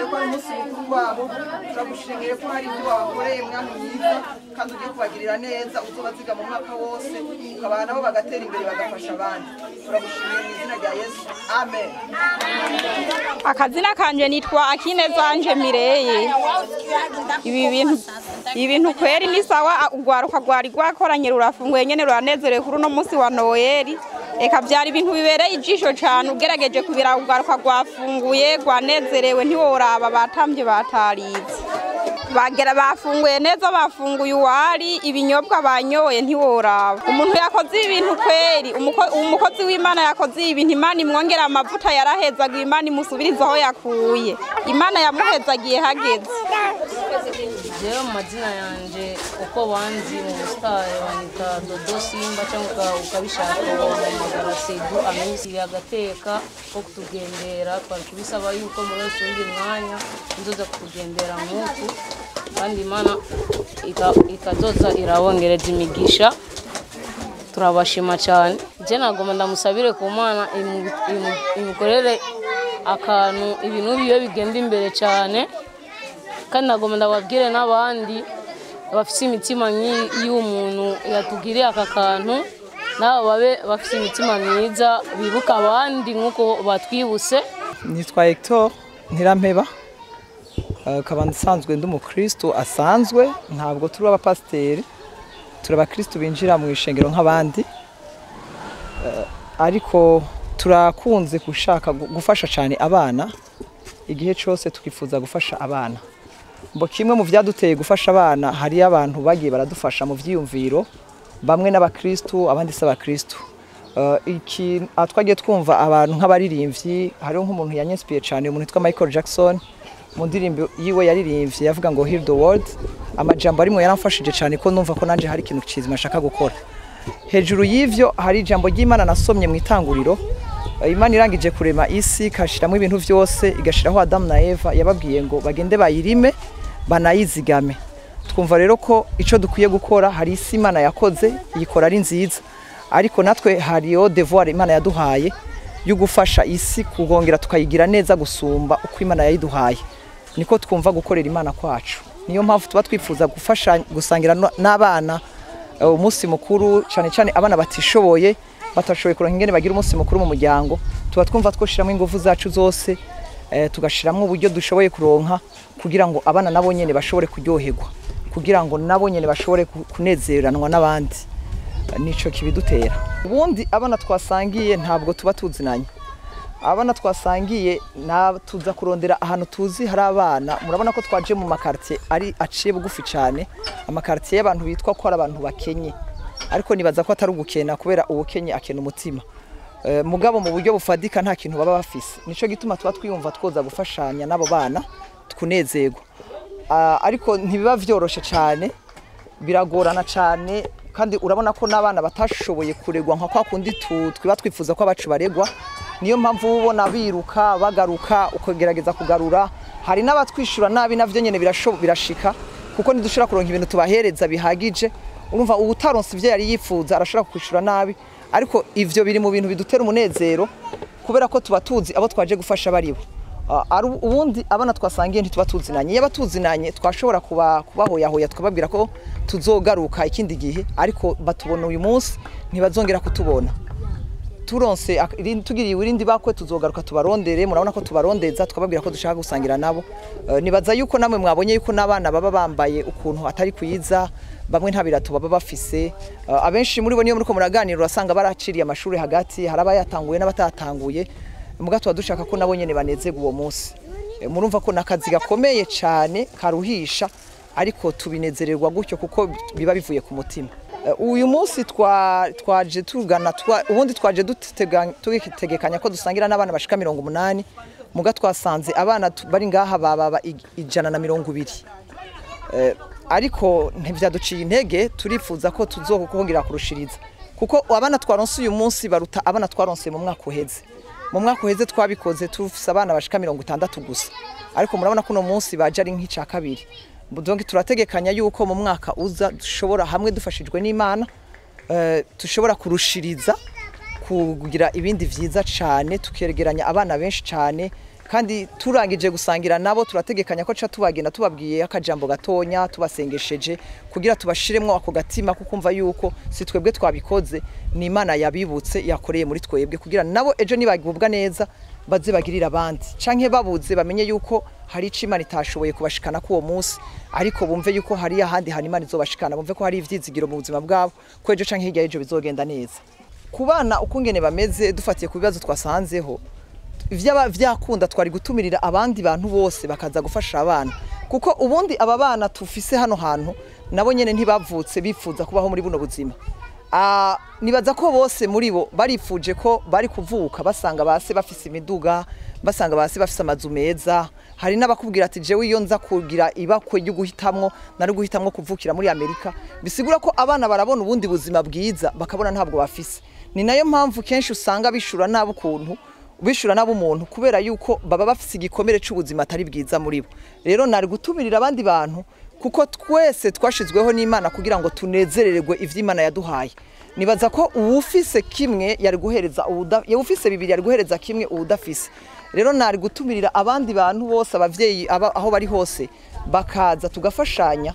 yuko ari umunsi mukuru wabo turagushimiye ko hari ibyo wabakoreye mwami mwiza kandi ugiye kubagirira neza uzobaziga mu mwaka wose ukabana nabo bagatera imbere bagafasha abandi turagushimiye mu izina rya Yesu amen. Akazina kanje nitwa Akinezanje Mireye. Ibintu kweri ni sawa ugwaruka gwari gwakoranye rurafunguye nyene ruranezerewe kuri no munsi wa Noeli. Eka byari ibintu bibereye ijisho cyane ugerageje kubira ugaruka gwafunguye gwanezerewe ntiworaba batambye batarize. Bagera bafunguye neza bafunguye uwari ibinyobwa banyoye ntiworaba. Umuntu yakoze ibintu kweri umukozi w'Imana yakoze ibintu Imana imwongera amavuta yarahezaga Imana imusubiriza aho yakuye. Imana yamuhezagiye hageze. Jewe mazina yanje uko banzi mu style wanita Dodo Simba cyangwa ukabishaka wamagara Sedu amisi yagateka ko kutugendera twari kubisaba yuko muri undi mwanya nzoza kutugendera nk'uku kandi Imana ikazoza irabongereza imigisha turabashima cyane. Je nagomba ndamusabire ku Mana imukorere akantu ibintu biyo bigenda imbere cyane kandi nagomba ndababwire n'abandi bafite imitima y'umuntu yatugiriye aka kantu nabo babe bafite imitima myiza bibuka abandi nk'uko batwibuse. Nitwa Hector Ntirampeba akaba nsanzwe ndi umukristo asanzwe ntabwo turi abapasiteri turi abakristo binjira mu ishengero nk'abandi ariko turakunze gushaka gufasha cyane abana igihe cyose tukifuza gufasha abana. Mbo kimwe mu vyaduteye gufasha abana hari abantu bagiye baradufasha mu vyiyumviro bamwe n'abakristo abandi s'abakristo. Iki atwagiye twumva abantu nk'abaririmbyi hariho nk'umuntu yanyespiye cyane umuntu witwa Michael Jackson mu ndirimbo yiwe yaririmbye yavuga ngo Heal the World. Amajambo arimo yaramfashije cyane ko numva ko nanje hari ikintu kizima nshaka gukora. Hejuru y'ivyo hari ijambo ry'Imana nasomye mu itanguriro. Imana irangije kurema isi kashiramo ibintu vyose igashiraho Adam na Eva yababwiye ngo bagende bayirime banayizigame. Twumva rero ko ico dukwiye gukora hari isi Imana yakoze yikora ari nziza ariko natwe hariyo devoir Imana yaduhaye yo gufasha isi kugongera tukayigira neza gusumba uko Imana yayiduhaye. Niko twumva gukorera Imana kwacu. Niyo mpamvu tuba twifuza gufasha gusangira n'abana umunsi mukuru cyane cyane abana batishoboye batashoboye kuronka ingene bagira umunsi mukuru mu muryango. Tuba twumva twoshiramo ingufu zacu zose tugashiramo uburyo dushoboye kuronka kugira ngo abana nabo nyene bashobore kuryoherwa kugira ngo nabo nyene bashobore kunezeranwa n'abandi. Nico kibidutera. Ubundi abana twasangiye ntabwo tuba tuzinanye. Abana twasangiye na tuza kurondera ahantu tuzi hari abana murabona ko twaje mu makartie ari aciye bugufi cyane amakartie y'abantu bitwa ko ari abantu bakenye ariko nibaza ko atari ugukena kubera ubukenye akena umutima. Mugabo mu buryo bufadika nta kintu baba bafise. Nico gituma tuba twiyumva twoza gufashanya nabo bana tukunezerwa. Ariko ntibiba vyoroshe cyane biragorana cyane kandi urabona ko n'abana batashoboye kuregwa nka kwa kundi twiba twifuza ko abacu baregwa. Niyo mpamvu ubona biruka bagaruka ukogerageza kugarura. Hari n'abatwishura nabi navyo nyene birashika kuko nidushira kuronka ibintu tubahereza bihagije. Urumva ubutaronse ivyo yari yifuza arashobora kwishura nabi ariko ivyo biri mu bintu bidutera umunezero kubera ko tuba tuzi abo twaje gufasha baribo. Ubundi abana twasangiye ntituba tuzinanye. Yaba tuzinanye twashobora kubahoyahoya tukababwira ko tuzogaruka ikindi gihe ariko batubona uyu munsi ntibazongera kutubona. Turonse tugiriye irindi bakwe tuzogaruka tubarondere murabona ko tubarondeza tukababwira ko dushaka gusangira nabo. Nibaza yuko namwe mwabonye yuko n'abana baba bambaye ukuntu atari kuyiza bamwe nta birato baba bafise. Abenshi muri bo niyo muriko muraganira urasanga baraciriye amashuri hagati haraba yatanguye n'abatatanguye mugato dushaka ko nabo nyene banezerwa uwo munsi. Murumva ko nakazi gakomeye cyane karuhisha ariko tubinezererwa gutyo kuko biba bivuye ku mutima. Uyu munsi twaje tugana ubundi twaje tugitegekanya ko dusangira n'abana bashika 180 muga twasanze abana bari ngaha baba 120. Ariko ntivyaduciye intege turifuza ko tuzokongera kurushiriza kuko abana twaronse uyu munsi baruta abana twaronse mu mwaka uheze. Mu mwaka uheze twabikoze tufise abana bashika 60 gusa ariko murabona ko no munsi baje ari nk'ica kabiri. Donc turategekanya yuko mu mwaka uza dushobora hamwe dufashijwe n'Imana tushobora kurushiriza kugira ibindi vyiza cyane tukegeranya abana benshi cyane kandi turangije gusangira nabo turategekanya ko ca tubagenda tubabwiye akajambo gatonya tubasengesheje kugira tubashiremwo ako gatima kukumva yuko si twebwe twabikoze ni Imana yabibutse yakoreye muri twebwe kugira nabo ejo nibagubwa neza baze bagirira abandi canke babuze bamenye yuko hari ico Imana itashoboye kubashikana ku uwo munsi ariko bumve yuko hari ahandi hani Imana izobashikana bumve ko hari ivyizigiro mu buzima bwabo ko ejo canke hirya ejo bizogenda neza kubana ukungene bameze dufatiye ku bibazo twasanzeho vyakunda twari gutumirira abandi bantu bose bakaza gufasha abana kuko ubundi aba bana tufise hano hantu nabo nyene ntibavutse bifuza kubaho muri buno buzima nibaza ko bose muri bo barifuje ko bari kuvuka basanga base bafise imiduga basanga base bafise amazu meza hari n'abakubwira ati jewe iyo nza kugira ibakwe ryo guhitamwo nari guhitamwo kuvukira muri Amerika bisigura ko abana barabona ubundi buzima bwiza bakabona ntabwo bafise ni nayo mpamvu kenshi usanga bishura nabo ukuntu bishura nabo umuntu kubera yuko baba bafise igikomere c'ubuzima atari bwiza muri bo rero nari gutumirira abandi bantu kuko twese twashizweho n'Imana kugira ngo tunezerererwe ivy'Imana yaduhaye nibaza ko uwufise kimwe yari guhereza ufise bibiri yari guhereza kimwe udafise rero nari gutumirira abandi bantu bose abavyeyi aho bari hose bakaza tugafashanya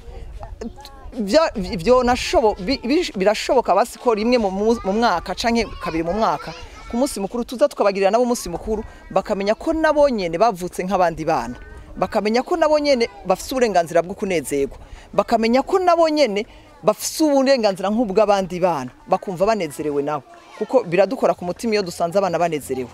birashoboka basi ko rimwe mu mwaka canke kabiri mu mwaka ku munsi mukuru tuza tukabagirira nabo umunsi mukuru bakamenya ko nabo nyene bavutse nk'abandi bana bakamenya ko nabo nyene bafise uburenganzira bwo kunezerwa bakamenya ko nabo nyene bafise uburenganzira nk'ubw'abandi bana bakumva banezerewe nabo kuko biradukora ku mutima iyo dusanze abana banezerewe.